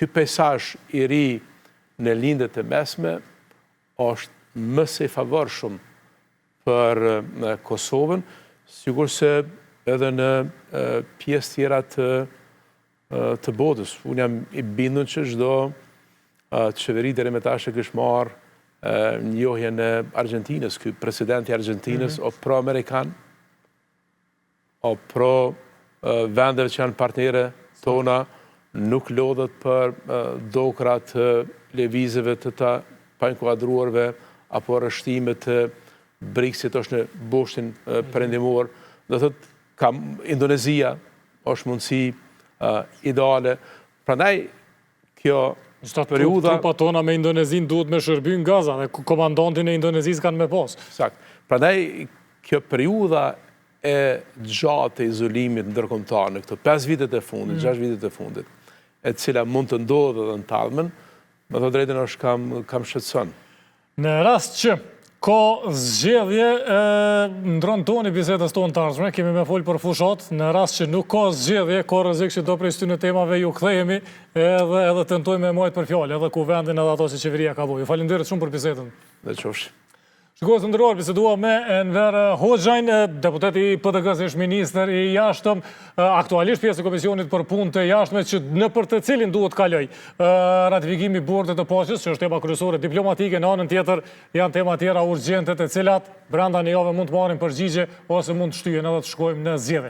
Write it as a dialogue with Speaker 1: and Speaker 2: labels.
Speaker 1: ky pejsazh i ri në lindët e mesme është më së favorshëm për Kosovën, sigur se edhe në pjesë tjera të botës. Unë jam i bindur që çdo qeveri deri më tash e kishte marrë njohjen e Argjentinës. Ky presidenti i Argjentinës o pro-amerikan, o pro vendeve që janë partnere tona, nuk lodhet për dokra të lëvizjeve të pa inkuadruarve apo arreshtimet të BRICS-it është në boshtin perëndimor. Do thotë Indonezia është mundësi ideale. Prandaj kjo periudha
Speaker 2: trupat tona me Indonezinë duhet me shërby në Gaza dhe komandantin e Indonezisë kanë me pas.
Speaker 1: Sakt. Prandaj kjo periudha e gjatë e izolimit ndërkombëtar në këto 5 vitet e fundit, 6 vitet e fundit, e cila mund të ndodhë edhe në tallmen, me thënë drejtën është kam shqetëson.
Speaker 2: Në rast që ka zgjedhje, ndron toni bisedës tonë të ardhshme, kemi me folë për fushat, në rast që nuk ka zgjedhje, ka rrezik që do prej këtyre temave ju kthehemi edhe tentojmë me majtë për fjalë, edhe kuvendin edhe ato që qeveria ka bërë. Ju falenderoj shumë për bisedën.
Speaker 1: Dhe qofshi.
Speaker 2: Shikues të nderuar, bisedua me Enver Hoxhajn, deputeti i PDG-s, ish ministër i jashtëm, aktualisht pjesë e Komisionit për Punë të Jashtme, që nëpër të cilin duhet kaloj ratifikimi i Bordit të Paqes, që është tema kryesore diplomatike, në anën tjetër janë tema tjera urgjente të cilat brenda një jave mund të marrin përgjigje ose mund të shtyhen edhe të shkojmë në zgjedhje.